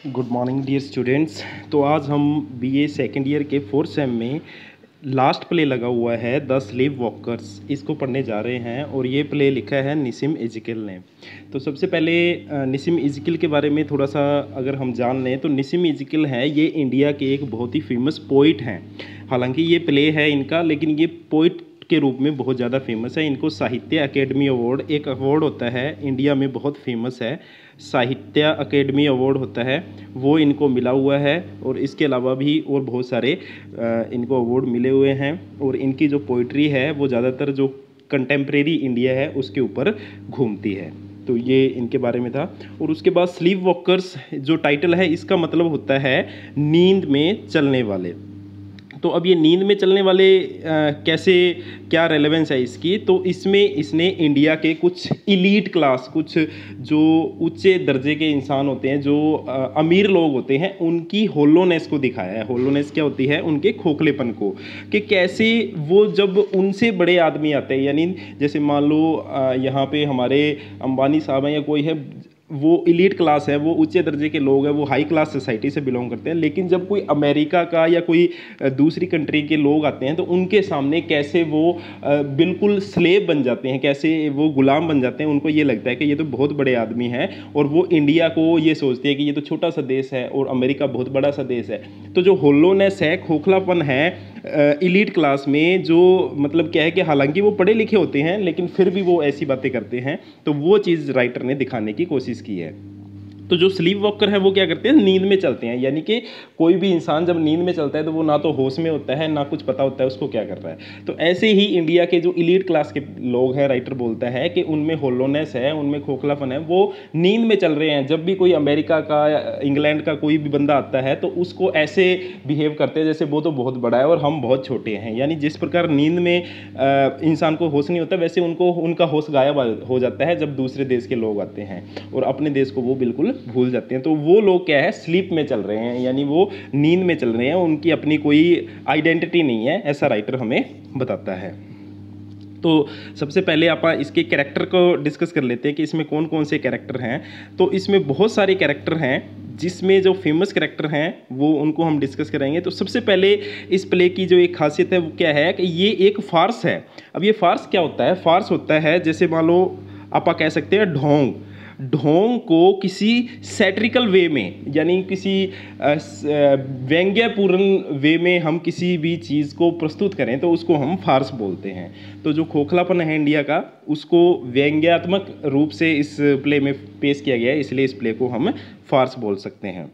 Good morning dear students. तो आज हम बीए सेकेंड ईयर के फोर्थ सेम में लास्ट प्ले लगा हुआ है द स्लीप वॉकर्स, इसको पढ़ने जा रहे हैं। और ये प्ले लिखा है निसिम इज़ेकिएल ने। तो सबसे पहले निसिम इज़ेकिएल के बारे में थोड़ा सा अगर हम जान लें तो निसिम इज़ेकिएल है ये इंडिया के एक बहुत ही फेमस पोइट हैं। हालांकि ये प्ले है इनका, लेकिन ये पोइट के रूप में बहुत ज़्यादा फेमस है। इनको साहित्य अकेडमी अवार्ड, एक अवार्ड होता है इंडिया में बहुत फेमस है, साहित्य अकेडमी अवार्ड होता है, वो इनको मिला हुआ है। और इसके अलावा भी और बहुत सारे इनको अवार्ड मिले हुए हैं। और इनकी जो पोइट्री है वो ज़्यादातर जो कंटेम्प्रेरी इंडिया है उसके ऊपर घूमती है। तो ये इनके बारे में था। और उसके बाद स्लीप वॉकर्स जो टाइटल है इसका मतलब होता है नींद में चलने वाले। तो अब ये नींद में चलने वाले कैसे, क्या रेलेवेंस है इसकी, तो इसमें इसने इंडिया के कुछ इलीट क्लास, कुछ जो ऊंचे दर्जे के इंसान होते हैं, जो अमीर लोग होते हैं, उनकी होलोनेस को दिखाया है। होलोनेस क्या होती है? उनके खोखलेपन को, कि कैसे वो जब उनसे बड़े आदमी आते हैं, यानी जैसे मान लो यहाँ पे हमारे अंबानी साहब हैं या कोई है, वो इलीट क्लास है, वो ऊंचे दर्जे के लोग हैं, वो हाई क्लास सोसाइटी से बिलोंग करते हैं। लेकिन जब कोई अमेरिका का या कोई दूसरी कंट्री के लोग आते हैं तो उनके सामने कैसे वो बिल्कुल स्लेव बन जाते हैं, कैसे वो गुलाम बन जाते हैं। उनको ये लगता है कि ये तो बहुत बड़े आदमी हैं, और वो इंडिया को ये सोचते हैं कि ये तो छोटा सा देश है और अमेरिका बहुत बड़ा सा देश है। तो जो होलोनेस है, खोखलापन है इलीट क्लास में, जो मतलब क्या है कि हालांकि वो पढ़े लिखे होते हैं लेकिन फिर भी वो ऐसी बातें करते हैं, तो वो चीज़ राइटर ने दिखाने की कोशिश की है। तो जो स्लीप वॉकर है वो क्या करते हैं? नींद में चलते हैं। यानी कि कोई भी इंसान जब नींद में चलता है तो वो ना तो होश में होता है, ना कुछ पता होता है उसको क्या कर रहा है। तो ऐसे ही इंडिया के जो इलीट क्लास के लोग हैं, राइटर बोलता है कि उनमें होलोनेस है, उनमें खोखलापन है, वो नींद में चल रहे हैं। जब भी कोई अमेरिका का, इंग्लैंड का कोई भी बंदा आता है तो उसको ऐसे बिहेव करते हैं जैसे वो तो बहुत बड़ा है और हम बहुत छोटे हैं। यानी जिस प्रकार नींद में इंसान को होश नहीं होता, वैसे उनको उनका होश गायब हो जाता है जब दूसरे देश के लोग आते हैं, और अपने देश को वो बिल्कुल भूल जाते हैं। तो वो लोग क्या है? स्लीप में चल रहे हैं, यानी वो नींद में चल रहे हैं, उनकी अपनी कोई आइडेंटिटी नहीं है, ऐसा राइटर हमें बताता है। तो सबसे पहले आप इसके कैरेक्टर को डिस्कस कर लेते हैं कि इसमें कौन कौन से कैरेक्टर हैं। तो इसमें बहुत सारे कैरेक्टर हैं, जिसमें जो फेमस कैरेक्टर हैं वो उनको हम डिस्कस करेंगे। तो सबसे पहले इस प्ले की जो एक खासियत है वो क्या है कि ये एक फार्स है। अब ये फार्स क्या होता है? फार्स होता है जैसे मान लो आप कह सकते हैं ढोंग। ढोंग को किसी सैटरिकल वे में, यानी किसी व्यंग्यपूर्ण वे में हम किसी भी चीज़ को प्रस्तुत करें तो उसको हम फार्स बोलते हैं। तो जो खोखलापन है इंडिया का, उसको व्यंग्यात्मक रूप से इस प्ले में पेश किया गया है, इसलिए इस प्ले को हम फार्स बोल सकते हैं।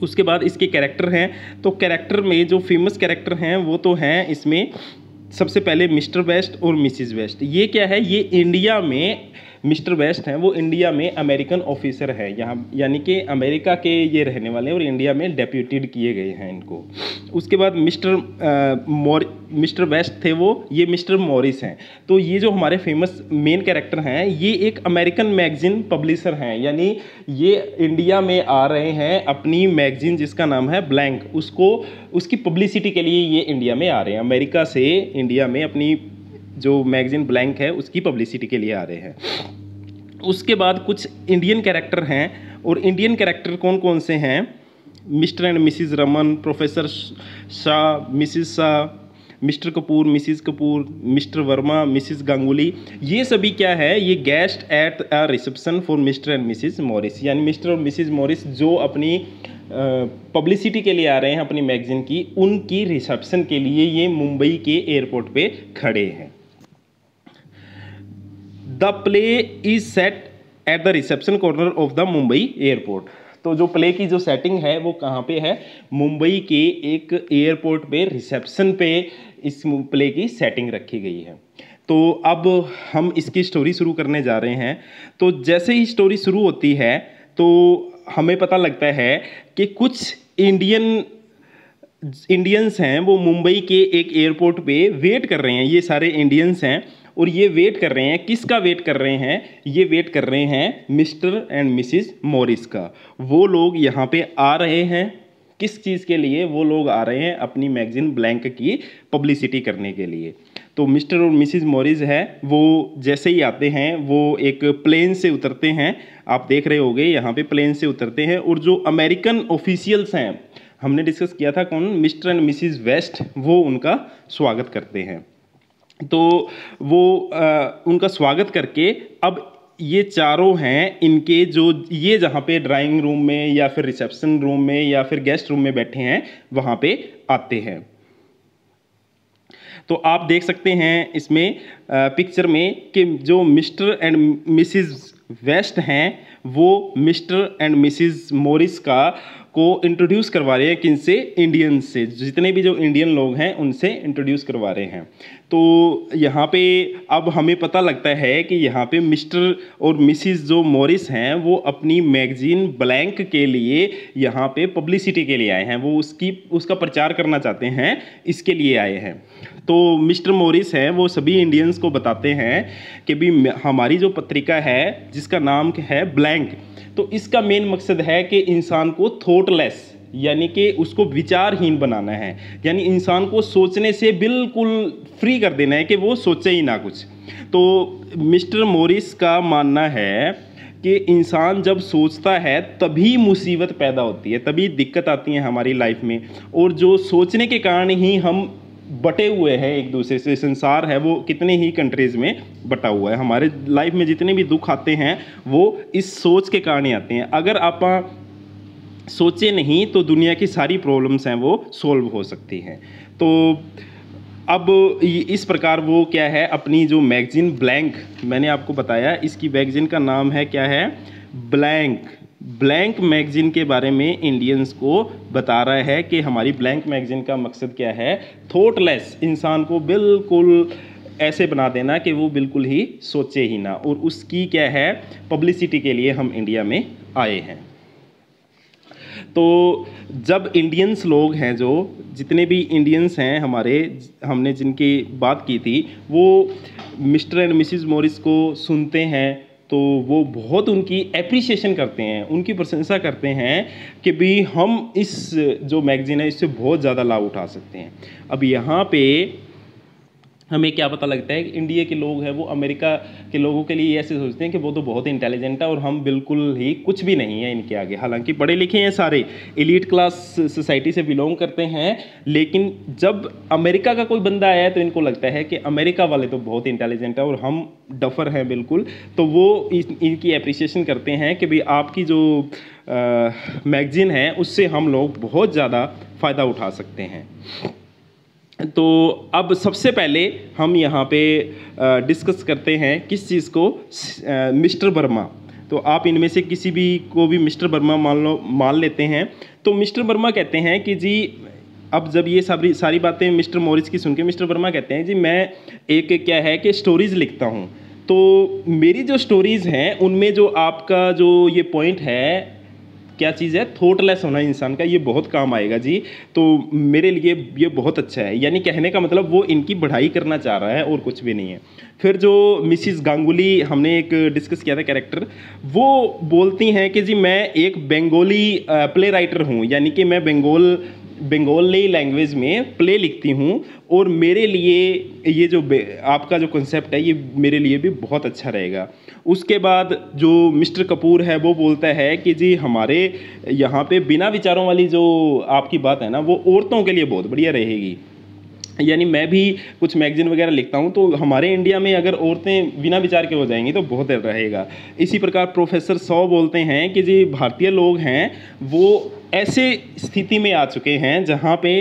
उसके बाद इसके कैरेक्टर हैं। तो कैरेक्टर में जो फेमस कैरेक्टर हैं वो तो हैं इसमें सबसे पहले मिस्टर वेस्ट और मिसिज वेस्ट। ये क्या है? ये इंडिया में मिस्टर वेस्ट हैं, वो इंडिया में अमेरिकन ऑफिसर है यहाँ, यानी कि अमेरिका के ये रहने वाले हैं और इंडिया में डेप्यूटेड किए गए हैं इनको। उसके बाद मिस्टर वेस्ट थे वो, ये मिस्टर मॉरिस हैं। तो ये जो हमारे फेमस मेन कैरेक्टर हैं, ये एक अमेरिकन मैगजीन पब्लिशर हैं, यानी ये इंडिया में आ रहे हैं अपनी मैगजीन जिसका नाम है ब्लैंक, उसकी पब्लिसिटी के लिए ये इंडिया में आ रहे हैं। अमेरिका से इंडिया में अपनी जो मैगजीन ब्लैंक है उसकी पब्लिसिटी के लिए आ रहे हैं। उसके बाद कुछ इंडियन कैरेक्टर हैं, और इंडियन कैरेक्टर कौन कौन से हैं? Mister and Mrs Raman, professor Shah, Mrs Shah, mister Kapoor, Mrs Kapoor, mister Verma, Mrs Ganguly, ये सभी क्या है? ये guest at a reception for mister and Mrs Morris. यानी मिस्टर और मिसिज मॉरिस जो अपनी पब्लिसिटी के लिए आ रहे हैं अपनी मैगजीन की, उनकी रिसेप्शन के लिए ये मुंबई के एयरपोर्ट पे खड़े हैं। The play is set at the reception corner of the Mumbai airport. तो जो प्ले की जो सेटिंग है वो कहाँ पे है? मुंबई के एक एयरपोर्ट पे रिसेप्शन पे इस प्ले की सेटिंग रखी गई है। तो अब हम इसकी स्टोरी शुरू करने जा रहे हैं। तो जैसे ही स्टोरी शुरू होती है तो हमें पता लगता है कि कुछ इंडियंस हैं, वो मुंबई के एक एयरपोर्ट पे वेट कर रहे हैं। ये सारे इंडियंस हैं और ये वेट कर रहे हैं, किसका वेट कर रहे हैं? ये वेट कर रहे हैं मिस्टर एंड मिसिज मॉरिस का। वो लोग यहाँ पे आ रहे हैं किस चीज़ के लिए? वो लोग आ रहे हैं अपनी मैगजीन ब्लैंक की पब्लिसिटी करने के लिए। तो मिस्टर और मिसिज़ मॉरिस है वो जैसे ही आते हैं वो एक प्लेन से उतरते हैं, आप देख रहे होंगे यहाँ पे प्लेन से उतरते हैं, और जो अमेरिकन ऑफिशियल्स हैं, हमने डिस्कस किया था कौन, मिस्टर एंड मिसिज़ वेस्ट, वो उनका स्वागत करते हैं। तो वो उनका स्वागत करके अब ये चारों हैं, इनके जो ये जहाँ पे ड्राइंग रूम में या फिर रिसेप्शन रूम में या फिर गेस्ट रूम में बैठे हैं वहाँ पे आते हैं। तो आप देख सकते हैं इसमें पिक्चर में कि जो मिस्टर एंड मिसिज़ वेस्ट हैं वो मिस्टर एंड मिसिज़ मॉरिस को इंट्रोड्यूस करवा रहे हैं, किनसे, इंडियंस से, जितने भी जो इंडियन लोग हैं उनसे इंट्रोड्यूस करवा रहे हैं। तो यहाँ पे अब हमें पता लगता है कि यहाँ पे मिस्टर और मिसिज़ जो मॉरिस हैं वो अपनी मैगजीन ब्लैंक के लिए यहाँ पे पब्लिसिटी के लिए आए हैं, वो उसका प्रचार करना चाहते हैं, इसके लिए आए हैं। तो मिस्टर मॉरिस हैं वो सभी इंडियंस को बताते हैं कि भी हमारी जो पत्रिका है जिसका नाम है ब्लैंक, तो इसका मेन मकसद है कि इंसान को थॉटलेस यानी कि उसको विचारहीन बनाना है, यानी इंसान को सोचने से बिल्कुल फ्री कर देना है कि वो सोचे ही ना कुछ। तो मिस्टर मॉरिस का मानना है कि इंसान जब सोचता है तभी मुसीबत पैदा होती है, तभी दिक्कत आती है हमारी लाइफ में, और जो सोचने के कारण ही हम बटे हुए हैं एक दूसरे से। संसार है वो कितने ही कंट्रीज़ में बटा हुआ है, हमारे लाइफ में जितने भी दुख आते हैं वो इस सोच के कारण ही आते हैं। अगर आप सोचे नहीं तो दुनिया की सारी प्रॉब्लम्स हैं वो सॉल्व हो सकती हैं। तो अब इस प्रकार वो क्या है, अपनी जो मैगजीन ब्लैंक, मैंने आपको बताया इसकी मैगजीन का नाम है क्या है, ब्लैंक मैगजीन के बारे में इंडियंस को बता रहा है कि हमारी ब्लैंक मैगजीन का मकसद क्या है, थॉटलेस, इंसान को बिल्कुल ऐसे बना देना कि वो बिल्कुल ही सोचे ही ना, और उसकी क्या है, पब्लिसिटी के लिए हम इंडिया में आए हैं। तो जब इंडियंस लोग हैं, जो जितने भी इंडियंस हैं हमारे, हमने जिनकी बात की थी, वो मिस्टर एंड मिसिज़ मॉरिस को सुनते हैं तो वो बहुत उनकी एप्रिसिएशन करते हैं, उनकी प्रशंसा करते हैं कि भी हम इस जो मैगज़ीन है इससे बहुत ज़्यादा लाभ उठा सकते हैं। अब यहाँ पे हमें क्या पता लगता है कि इंडिया के लोग हैं वो अमेरिका के लोगों के लिए ऐसे सोचते हैं कि वो तो बहुत इंटेलिजेंट है और हम बिल्कुल ही कुछ भी नहीं है इनके आगे। हालांकि पढ़े लिखे हैं सारे, एलीट क्लास सोसाइटी से बिलोंग करते हैं, लेकिन जब अमेरिका का कोई बंदा आया है तो इनको लगता है कि अमेरिका वाले तो बहुत इंटेलिजेंट है और हम डफर हैं बिल्कुल। तो वो इनकी अप्रिसिएशन करते हैं कि भाई आपकी जो मैगज़ीन है उससे हम लोग बहुत ज़्यादा फ़ायदा उठा सकते हैं। तो अब सबसे पहले हम यहाँ पे डिस्कस करते हैं किस चीज़ को, मिस्टर वर्मा। तो आप इनमें से किसी भी को भी मिस्टर वर्मा मान लेते हैं। तो मिस्टर वर्मा कहते हैं कि जी, अब जब ये सारी बातें मिस्टर मॉरिस की सुन के मिस्टर वर्मा कहते हैं जी मैं एक क्या है कि स्टोरीज़ लिखता हूँ, तो मेरी जो स्टोरीज़ हैं उनमें जो आपका जो ये पॉइंट है, क्या चीज़ है, थॉटलेस होना इंसान का, ये बहुत काम आएगा जी। तो मेरे लिए ये बहुत अच्छा है, यानी कहने का मतलब वो इनकी बढ़ाई करना चाह रहा है और कुछ भी नहीं है। फिर जो मिसिज़ गांगुली हमने एक डिस्कस किया था कैरेक्टर, वो बोलती हैं कि जी मैं एक बंगाली प्ले राइटर हूँ, यानी कि मैं बंगाली लैंग्वेज में प्ले लिखती हूँ, और मेरे लिए ये जो आपका जो कॉन्सेप्ट है ये मेरे लिए भी बहुत अच्छा रहेगा। उसके बाद जो मिस्टर कपूर है वो बोलता है कि जी हमारे यहाँ पे बिना विचारों वाली जो आपकी बात है ना वो औरतों के लिए बहुत बढ़िया रहेगी, यानी मैं भी कुछ मैगज़ीन वगैरह लिखता हूँ तो हमारे इंडिया में अगर औरतें बिना विचार के हो जाएंगी तो बहुत रहेगा। इसी प्रकार प्रोफेसर सौ बोलते हैं कि जी भारतीय लोग हैं वो ऐसे स्थिति में आ चुके हैं जहाँ पे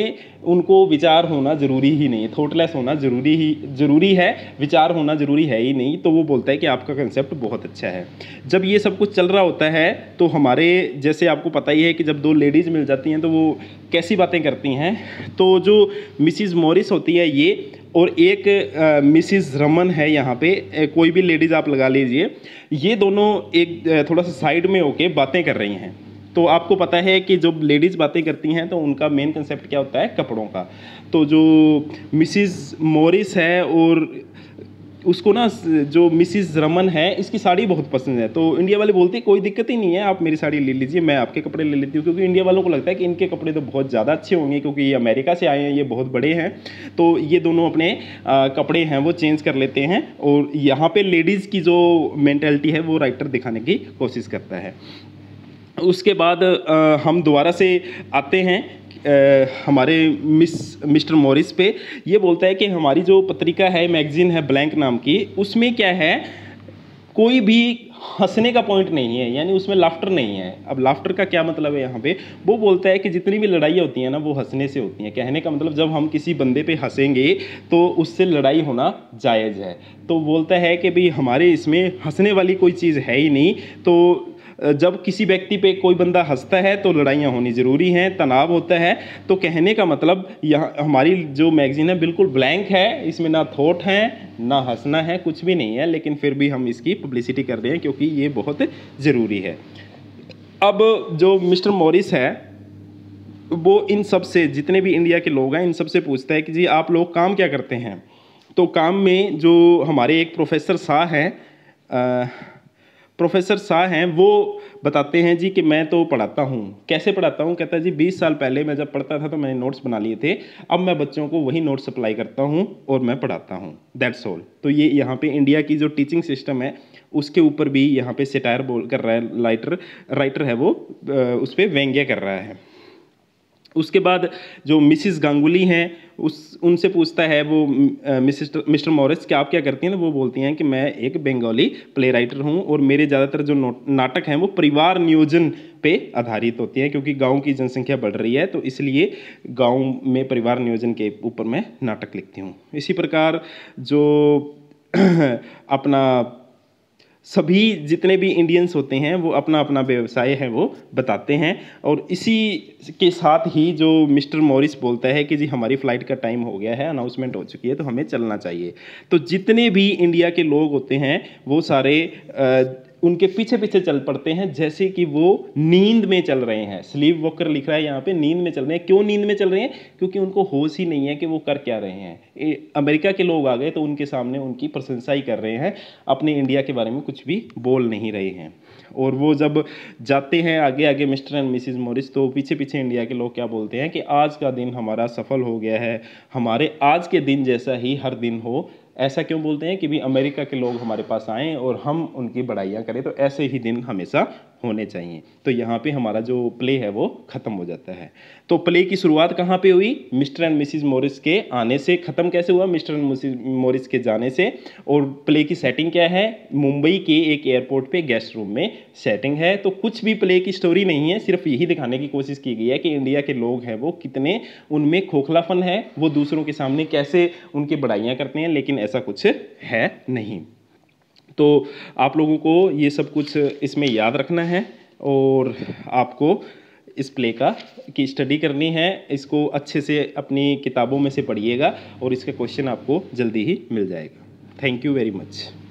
उनको विचार होना ज़रूरी ही नहीं है, थॉटलेस होना ज़रूरी है, विचार होना ज़रूरी है ही नहीं। तो वो बोलता है कि आपका कंसेप्ट बहुत अच्छा है। जब ये सब कुछ चल रहा होता है तो हमारे जैसे आपको पता ही है कि जब दो लेडीज़ मिल जाती हैं तो वो कैसी बातें करती हैं। तो जो मिसिज़ मॉरिस होती है ये, और एक मिसिज़ रमन है, यहाँ पे कोई भी लेडीज़ आप लगा लीजिए, ये दोनों एक थोड़ा सा साइड में होके बातें कर रही हैं। तो आपको पता है कि जब लेडीज़ बातें करती हैं तो उनका मेन कंसेप्ट क्या होता है, कपड़ों का। तो जो मिसिज़ मॉरिस है और उसको ना जो मिसिज़ रमन है इसकी साड़ी बहुत पसंद है, तो इंडिया वाले बोलते हैं कोई दिक्कत ही नहीं है, आप मेरी साड़ी ले लीजिए, मैं आपके कपड़े ले लेती हूँ, क्योंकि इंडिया वालों को लगता है कि इनके कपड़े तो बहुत ज़्यादा अच्छे होंगे क्योंकि ये अमेरिका से आए हैं, ये बहुत बड़े हैं, तो ये दोनों अपने कपड़े हैं वो चेंज कर लेते हैं। और यहाँ पे लेडीज़ की जो मेंटालिटी है वो राइटर दिखाने की कोशिश करता है। उसके बाद हम दोबारा से आते हैं हमारे मिस्टर मॉरिस पे। ये बोलता है कि हमारी जो पत्रिका है, मैगजीन है ब्लैंक नाम की, उसमें क्या है, कोई भी हंसने का पॉइंट नहीं है, यानी उसमें लाफ्टर नहीं है। अब लाफ्टर का क्या मतलब है यहाँ पे, वो बोलता है कि जितनी भी लड़ाइयाँ होती हैं ना वो हंसने से होती हैं। कहने का मतलब जब हम किसी बंदे पे हंसेंगे तो उससे लड़ाई होना जायज़ है। तो बोलता है कि भाई हमारे इसमें हंसने वाली कोई चीज़ है ही नहीं, तो जब किसी व्यक्ति पे कोई बंदा हंसता है तो लड़ाइयाँ होनी ज़रूरी हैं, तनाव होता है। तो कहने का मतलब यहाँ हमारी जो मैगज़ीन है बिल्कुल ब्लैंक है, इसमें ना थॉट हैं ना हंसना है, कुछ भी नहीं है, लेकिन फिर भी हम इसकी पब्लिसिटी कर रहे हैं क्योंकि ये बहुत ज़रूरी है। अब जो मिस्टर मॉरिस है वो इन सब से, जितने भी इंडिया के लोग हैं इन सब से पूछता है कि जी आप लोग काम क्या करते हैं। तो काम में जो हमारे एक प्रोफेसर शाह हैं वो बताते हैं जी कि मैं तो पढ़ाता हूँ। कैसे पढ़ाता हूँ, कहता है जी 20 साल पहले मैं जब पढ़ता था तो मैंने नोट्स बना लिए थे, अब मैं बच्चों को वही नोट्स सप्लाई करता हूँ और मैं पढ़ाता हूँ, दैट्स ऑल। तो ये यहाँ पे इंडिया की जो टीचिंग सिस्टम है उसके ऊपर भी यहाँ पे सेटायर बोल कर रहा है, राइटर है वो उस पर व्यंग्य कर रहा है। उसके बाद जो मिसिस गांगुली हैं उनसे पूछता है वो मिस्टर मॉरिस कि आप क्या करती हैं, तो वो बोलती हैं कि मैं एक बंगाली प्ले राइटर हूँ और मेरे ज़्यादातर जो नाटक हैं वो परिवार नियोजन पे आधारित होती हैं, क्योंकि गांव की जनसंख्या बढ़ रही है तो इसलिए गांव में परिवार नियोजन के ऊपर मैं नाटक लिखती हूँ। इसी प्रकार जो अपना सभी जितने भी इंडियंस होते हैं वो अपना अपना व्यवसाय है वो बताते हैं। और इसी के साथ ही जो मिस्टर मॉरिस बोलता है कि जी हमारी फ़्लाइट का टाइम हो गया है, अनाउंसमेंट हो चुकी है तो हमें चलना चाहिए। तो जितने भी इंडिया के लोग होते हैं वो सारे उनके पीछे पीछे चल पड़ते हैं जैसे कि वो नींद में चल रहे हैं। स्लीप वॉकर लिख रहा है यहाँ पे, नींद में चल रहे हैं। क्यों नींद में चल रहे हैं, क्योंकि उनको होश ही नहीं है कि वो कर क्या रहे हैं। अमेरिका के लोग आ गए तो उनके सामने उनकी प्रशंसा ही कर रहे हैं, अपने इंडिया के बारे में कुछ भी बोल नहीं रहे हैं। और वो जब जाते हैं आगे आगे मिस्टर एंड मिसिज मॉरिस, तो पीछे पीछे इंडिया के लोग क्या बोलते हैं कि आज का दिन हमारा सफल हो गया है, हमारे आज के दिन जैसा ही हर दिन हो। ऐसा क्यों बोलते हैं कि भी अमेरिका के लोग हमारे पास आएँ और हम उनकी बड़ाइयाँ करें, तो ऐसे ही दिन हमेशा होने चाहिए। तो यहाँ पे हमारा जो प्ले है वो ख़त्म हो जाता है। तो प्ले की शुरुआत कहाँ पे हुई, मिस्टर एंड मिसिज मॉरिस के आने से। ख़त्म कैसे हुआ, मिस्टर एंड मिसिज मॉरिस के जाने से। और प्ले की सेटिंग क्या है, मुंबई के एक एयरपोर्ट पे गेस्ट रूम में सेटिंग है। तो कुछ भी प्ले की स्टोरी नहीं है, सिर्फ यही दिखाने की कोशिश की गई है कि इंडिया के लोग हैं वो कितने उनमें खोखलापन है, वो दूसरों के सामने कैसे उनकी बड़ाइयाँ करते हैं, लेकिन ऐसा कुछ है नहीं। तो आप लोगों को ये सब कुछ इसमें याद रखना है और आपको इस प्ले की स्टडी करनी है। इसको अच्छे से अपनी किताबों में से पढ़िएगा और इसका क्वेश्चन आपको जल्दी ही मिल जाएगा। Thank you very much.